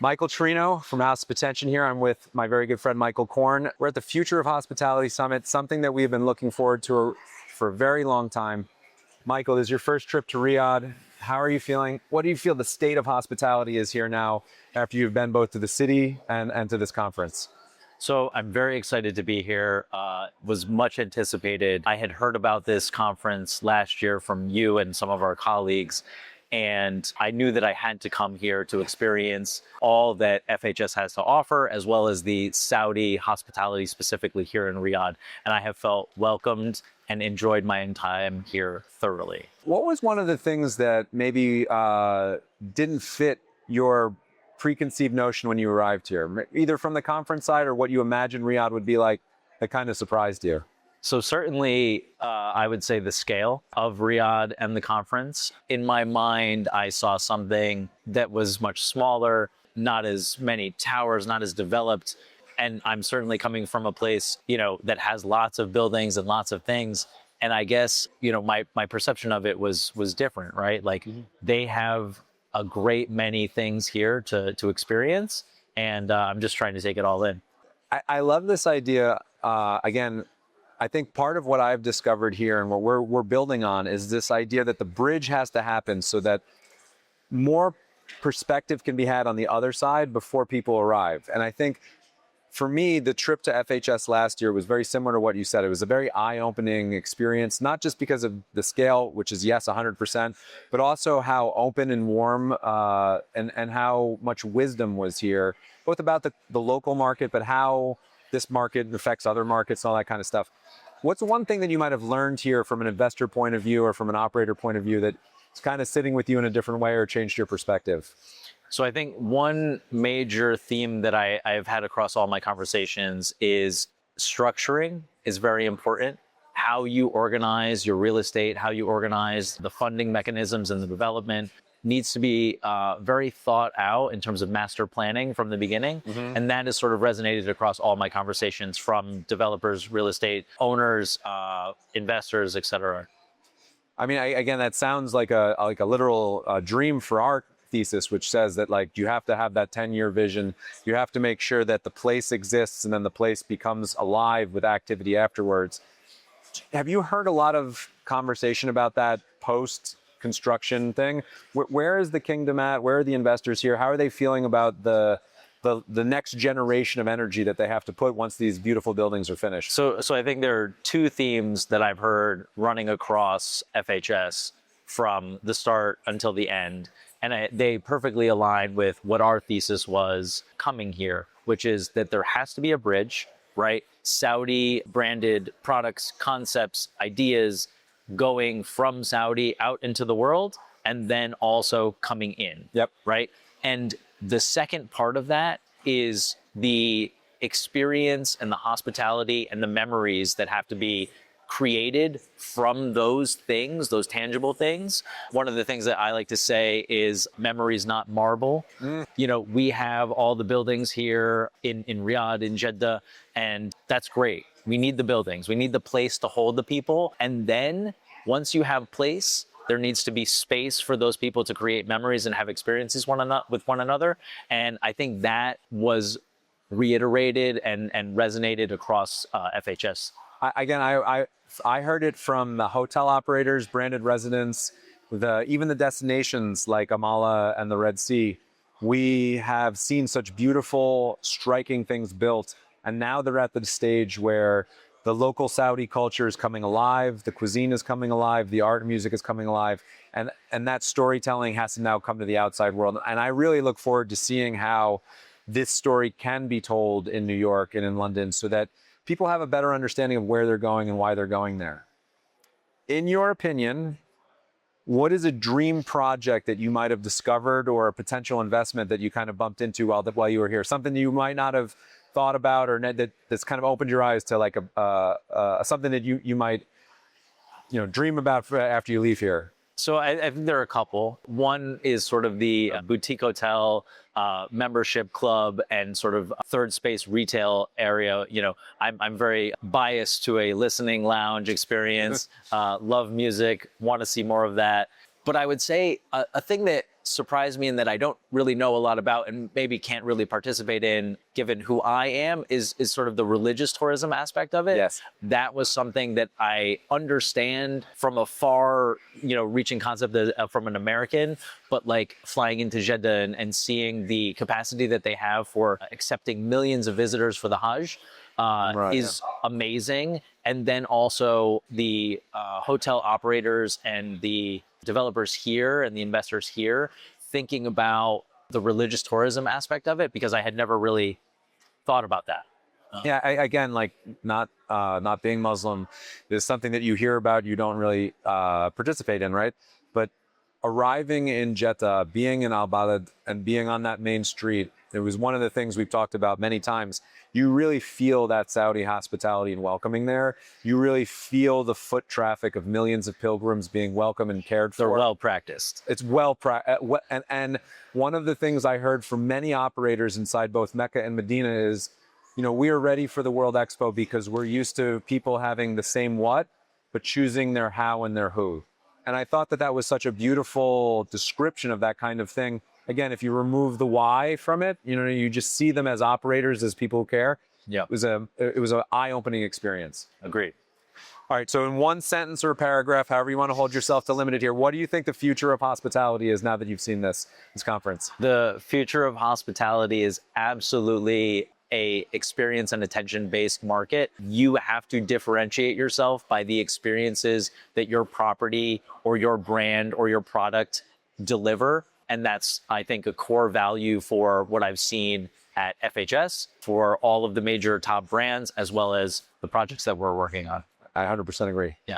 Michael Cirino from Hospitation here. I'm with my very good friend, Michael Kohrn. We're at the Future of Hospitality Summit, something that we've been looking forward to for a very long time. Michael, this is your first trip to Riyadh. How are you feeling? What do you feel the state of hospitality is here now after you've been both to the city and to this conference? So I'm very excited to be here. Was much anticipated. I had heard about this conference last year from you and some of our colleagues, and I knew that I had to come here to experience all that FHS has to offer, as well as the Saudi hospitality specifically here in Riyadh. And I have felt welcomed and enjoyed my time here thoroughly. What was one of the things that maybe didn't fit your preconceived notion when you arrived here, either from the conference side or what you imagined Riyadh would be like, that kind of surprised you? So certainly, I would say the scale of Riyadh and the conference. In my mind, I saw something that was much smaller, not as many towers, not as developed. And I'm certainly coming from a place, that has lots of buildings and lots of things. And I guess, my perception of it was different, right? Like they have a great many things here to experience. And I'm just trying to take it all in. I love this idea. Again, I think part of what I've discovered here and what we're building on is this idea that the bridge has to happen so that more perspective can be had on the other side before people arrive. And I think for me, the trip to FHS last year was very similar to what you said. It was a very eye-opening experience, not just because of the scale, which is, yes, 100%, but also how open and warm and how much wisdom was here, both about the local market, but how this market affects other markets and all that kind of stuff. What's one thing that you might have learned here from an investor point of view or from an operator point of view that's kind of sitting with you in a different way or changed your perspective? So I think one major theme that I've had across all my conversations is structuring is very important. How you organize your real estate, how you organize the funding mechanisms and the development needs to be very thought out in terms of master planning from the beginning. Mm-hmm. And that has sort of resonated across all my conversations from developers, real estate owners, investors, et cetera. I mean, again, that sounds like a literal dream for our thesis, which says that you have to have that 10-year vision. You have to make sure that the place exists and then the place becomes alive with activity afterwards. Have you heard a lot of conversation about that post-construction thing? Where is the kingdom at? Where are the investors here? How are they feeling about the next generation of energy that they have to put once these beautiful buildings are finished? So I think there are two themes that I've heard running across FHS from the start until the end. And they perfectly align with what our thesis was coming here, which is that there has to be a bridge, right? Saudi branded products, concepts, ideas going from Saudi out into the world and then also coming in. Yep. Right? And the second part of that is the experience and the hospitality and the memories that have to be created from those things, those tangible things. One of the things that I like to say is memories, not marble. We have all the buildings here in Riyadh, in Jeddah, and that's great. We need the buildings. We need the place to hold the people. And then once you have place, there needs to be space for those people to create memories and have experiences with one another. And I think that was reiterated and resonated across FHS. I heard it from the hotel operators, branded residents, even the destinations like Amala and the Red Sea. We have seen such beautiful, striking things built. And now they're at the stage where the local Saudi culture is coming alive, the cuisine is coming alive, the art and music is coming alive. And that storytelling has to now come to the outside world. And I really look forward to seeing how this story can be told in New York and in London so that people have a better understanding of where they're going and why they're going there. In your opinion, what is a dream project that you might have discovered or a potential investment that you kind of bumped into while you were here? Something you might not have thought about or that's kind of opened your eyes to something that you might dream about after you leave here? So I think there are a couple. One is sort of the boutique hotel membership club and sort of third space retail area. I'm very biased to a listening lounge experience, love music, want to see more of that. But I would say a thing that surprised me and that I don't really know a lot about and maybe can't really participate in given who I am is sort of the religious tourism aspect of it. Yes. That was something that I understand from a far, reaching concept from an American, but like flying into Jeddah and seeing the capacity that they have for accepting millions of visitors for the Hajj is amazing. And then also the hotel operators and the developers here and the investors here thinking about the religious tourism aspect of it, because I had never really thought about that. Again, like not being Muslim is something that you hear about, you don't really participate in, right? But arriving in Jeddah, being in Al Balad, and being on that main street, it was one of the things we've talked about many times. You really feel that Saudi hospitality and welcoming there. You really feel the foot traffic of millions of pilgrims being welcomed and cared for. They're well practiced. It's and one of the things I heard from many operators inside both Mecca and Medina is, we are ready for the World Expo because we're used to people having the same what, but choosing their how and their who. And I thought that was such a beautiful description of that kind of thing. Again, if you remove the why from it, you just see them as operators, as people who care. Yeah. It was an eye-opening experience. Agreed. All right. So in one sentence or a paragraph, however you want to hold yourself to limit it here, what do you think the future of hospitality is now that you've seen this conference? The future of hospitality is absolutely a experience and attention-based market. You have to differentiate yourself by the experiences that your property or your brand or your product deliver. And that's, I think, a core value for what I've seen at FHS, for all of the major top brands, as well as the projects that we're working on. I 100% agree. Yeah.